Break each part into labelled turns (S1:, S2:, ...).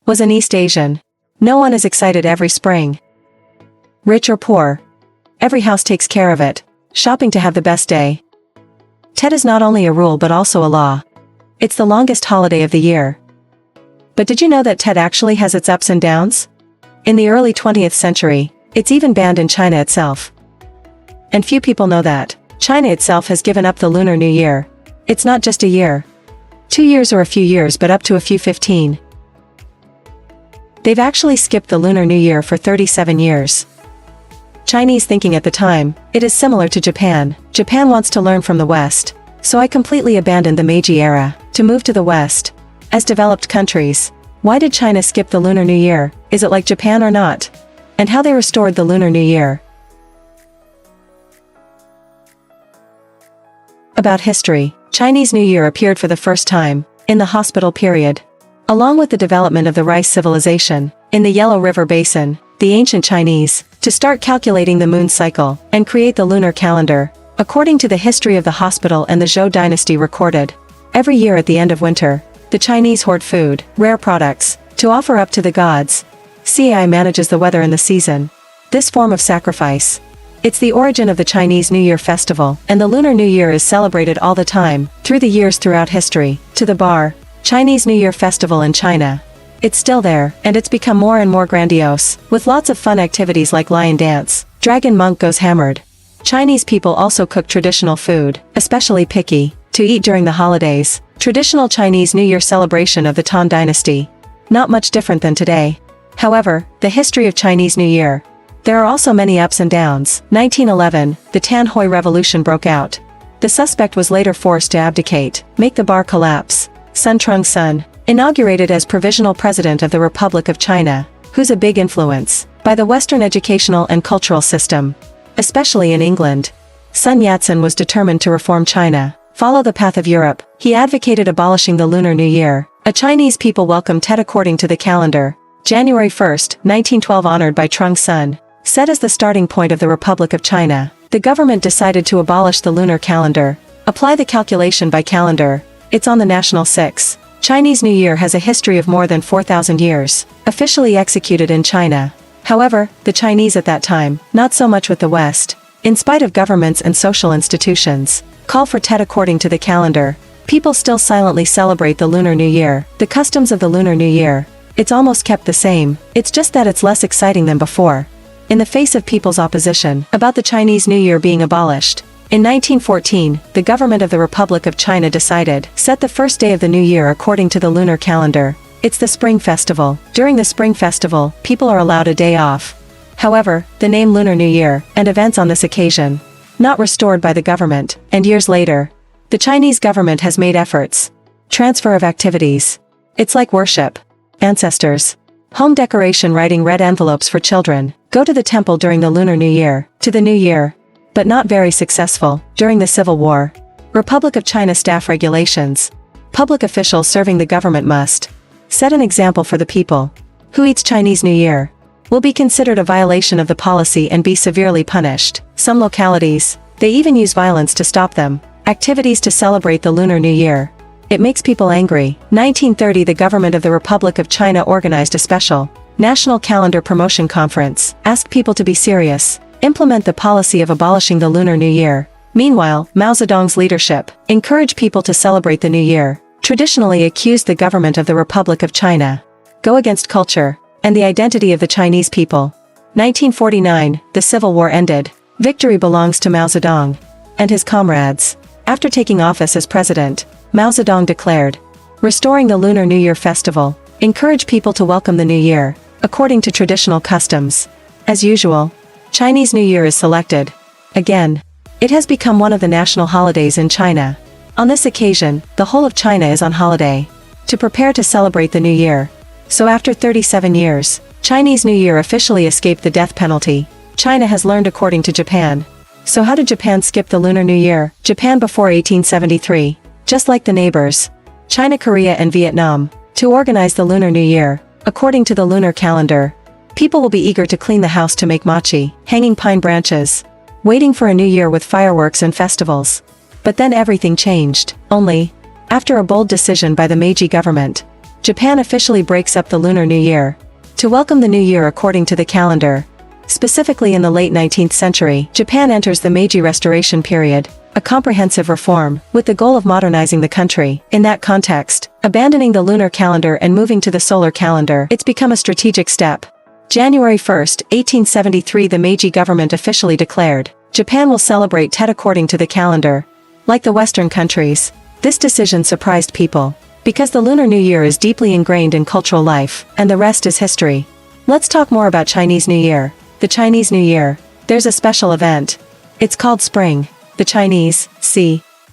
S1: Was an East Asian. No one is excited every spring. Rich or poor. Every house takes care of it. Shopping to have the best day. Tet is not only a rule but also a law. It's the longest holiday of the year. But did you know that Tet actually has its ups and downs? In the early 20th century, it's even banned in China itself. And few people know that China itself has given up the Lunar New Year. It's not just a year, 2 years or a few years, but up to a few 15. They've actually skipped the Lunar New Year for 37 years. Chinese thinking at the time, it is similar to Japan. Japan wants to learn from the West. So I completely abandoned the Meiji era, to move to the West. As developed countries, why did China skip the Lunar New Year? Is it like Japan or not? And how they restored the Lunar New Year. About history, Chinese New Year appeared for the first time, in the hospital period. Along with the development of the rice civilization, in the Yellow River Basin, the ancient Chinese, to start calculating the moon cycle, and create the lunar calendar, according to the history of the hospital and the Zhou dynasty recorded. Every year at the end of winter, the Chinese hoard food, rare products, to offer up to the gods. CI manages the weather in the season. This form of sacrifice. It's the origin of the Chinese New Year festival, and the Lunar New Year is celebrated all the time, through the years throughout history, to the bar. Chinese New Year festival in China. It's still there, and it's become more and more grandiose, with lots of fun activities like lion dance, dragon monk goes hammered. Chinese people also cook traditional food, especially picky, to eat during the holidays. Traditional Chinese New Year celebration of the Tang Dynasty. Not much different than today. However, the history of Chinese New Year. There are also many ups and downs. 1911, the Tanhui Revolution broke out. The suspect was later forced to abdicate, make the bar collapse. Sun Trung-sun, inaugurated as provisional president of the Republic of China, who's a big influence by the Western educational and cultural system, especially in England. Sun Yat-sen was determined to reform China, follow the path of Europe. He advocated abolishing the Lunar New Year. A Chinese people welcomed Tet according to the calendar. January 1, 1912, honored by Trung-sun, set as the starting point of the Republic of China. The government decided to abolish the lunar calendar, apply the calculation by calendar. It's on the national 6. Chinese New Year has a history of more than 4,000 years, officially executed in China. However, the Chinese at that time, not so much with the West, in spite of governments and social institutions, call for Tet according to the calendar. People still silently celebrate the Lunar New Year. The customs of the Lunar New Year, it's almost kept the same, it's just that it's less exciting than before. In the face of people's opposition about the Chinese New Year being abolished, in 1914, the government of the Republic of China decided, set the first day of the new year according to the lunar calendar. It's the Spring Festival. During the Spring Festival, people are allowed a day off. However, the name Lunar New Year, and events on this occasion, not restored by the government, and years later, the Chinese government has made efforts. Transfer of activities. It's like worship. Ancestors. Home decoration, writing red envelopes for children, go to the temple during the Lunar New Year, to the New Year. But not very successful, during the Civil War. Republic of China staff regulations. Public officials serving the government must set an example for the people. Who eats Chinese New Year will be considered a violation of the policy and be severely punished. Some localities, they even use violence to stop them. Activities to celebrate the Lunar New Year. It makes people angry. 1930, the government of the Republic of China organized a special National Calendar Promotion Conference, asked people to be serious. Implement the policy of abolishing the Lunar New Year. Meanwhile, Mao Zedong's leadership encouraged people to celebrate the New Year, traditionally accused the government of the Republic of China, go against culture, and the identity of the Chinese people. 1949, the Civil War ended. Victory belongs to Mao Zedong and his comrades. After taking office as president, Mao Zedong declared, restoring the Lunar New Year festival, encourage people to welcome the New Year, according to traditional customs. As usual, Chinese New Year is selected. Again, it has become one of the national holidays in China. On this occasion, the whole of China is on holiday, to prepare to celebrate the New Year. So after 37 years, Chinese New Year officially escaped the death penalty. China has learned according to Japan. So how did Japan skip the Lunar New Year? Japan before 1873, just like the neighbors, China, Korea and Vietnam, to organize the Lunar New Year, according to the lunar calendar. People will be eager to clean the house to make mochi, hanging pine branches, waiting for a new year with fireworks and festivals. But then everything changed, only after a bold decision by the Meiji government. Japan officially breaks up the Lunar New Year to welcome the new year according to the calendar. Specifically in the late 19th century, Japan enters the Meiji Restoration period, a comprehensive reform, with the goal of modernizing the country. In that context, abandoning the lunar calendar and moving to the solar calendar, it's become a strategic step. January 1, 1873, the Meiji government officially declared, Japan will celebrate Tet according to the calendar. Like the Western countries, this decision surprised people, because the Lunar New Year is deeply ingrained in cultural life, and the rest is history. Let's talk more about Chinese New Year. The Chinese New Year. There's a special event. It's called Spring. The Chinese,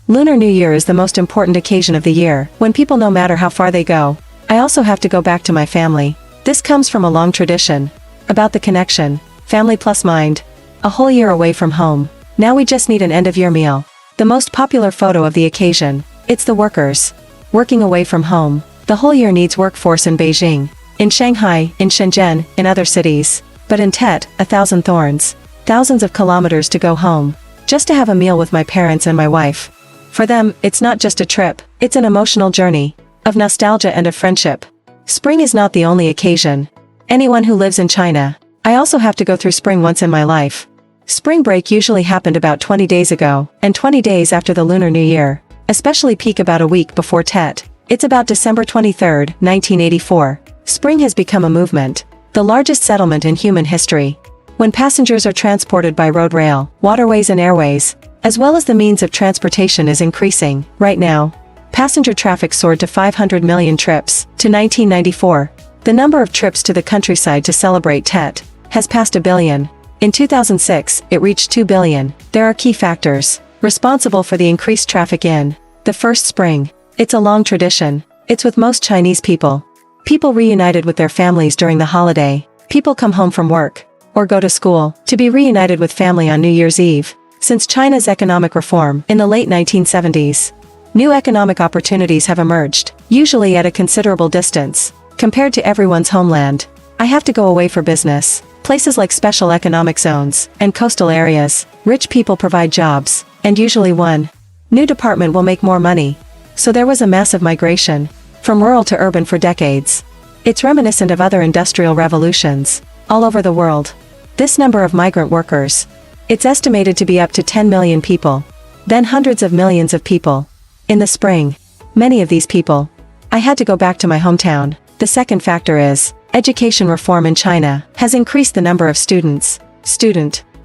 S1: Lunar New Year is the most important occasion of the year, when people no matter how far they go. I also have to go back to my family. This comes from a long tradition. About the connection, family plus mind. A whole year away from home. Now we just need an end-of-year meal. The most popular photo of the occasion. It's the workers working away from home. The whole year needs workforce in Beijing, in Shanghai, in Shenzhen, in other cities. But in Tet, 1,000 thorns. Thousands of kilometers to go home. Just to have a meal with my parents and my wife. For them, it's not just a trip, it's an emotional journey. Of nostalgia and of friendship. Spring is not the only occasion. Anyone who lives in China. I also have to go through spring once in my life. Spring break usually happened about 20 days ago, and 20 days after the Lunar New Year. Especially peak about a week before Tet. It's about December 23, 1984. Spring has become a movement. The largest settlement in human history. When passengers are transported by road, rail, waterways and airways, as well as the means of transportation is increasing. Right now, passenger traffic soared to 500 million trips. To 1994, the number of trips to the countryside to celebrate Tet has passed 1 billion. In 2006, it reached 2 billion. There are key factors responsible for the increased traffic in the first spring. It's a long tradition. It's with most Chinese people. People reunited with their families during the holiday. People come home from work or go to school to be reunited with family on New Year's Eve. Since China's economic reform in the late 1970s, new economic opportunities have emerged, usually at a considerable distance compared to everyone's homeland. I have to go away for business. Places like special economic zones and coastal areas, rich people provide jobs, and usually one new department will make more money. So there was a massive migration from rural to urban for decades. It's reminiscent of other industrial revolutions all over the world. This number of migrant workers, it's estimated to be up to 10 million people. Then hundreds of millions of people. In the spring, many of these people, I had to go back to my hometown. The second factor is, education reform in China has increased the number of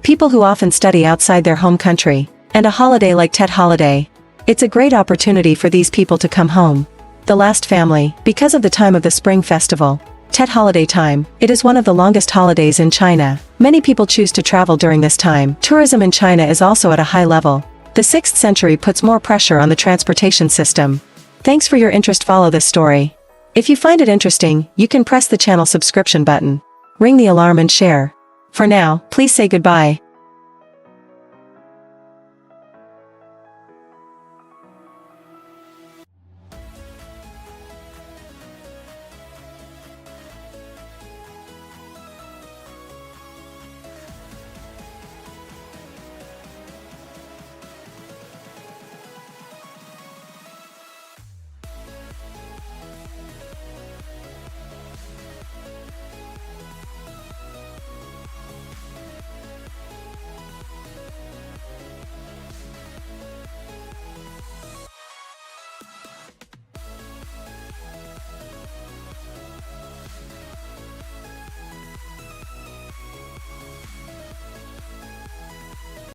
S1: people who often study outside their home country, and a holiday like Tet holiday. It's a great opportunity for these people to come home. The last family, because of the time of the Spring Festival, Tet holiday time, it is one of the longest holidays in China. Many people choose to travel during this time. Tourism in China is also at a high level. The 6th century puts more pressure on the transportation system. Thanks for your interest. Follow this story. If you find it interesting, you can press the channel subscription button, ring the alarm and share. For now, please say goodbye.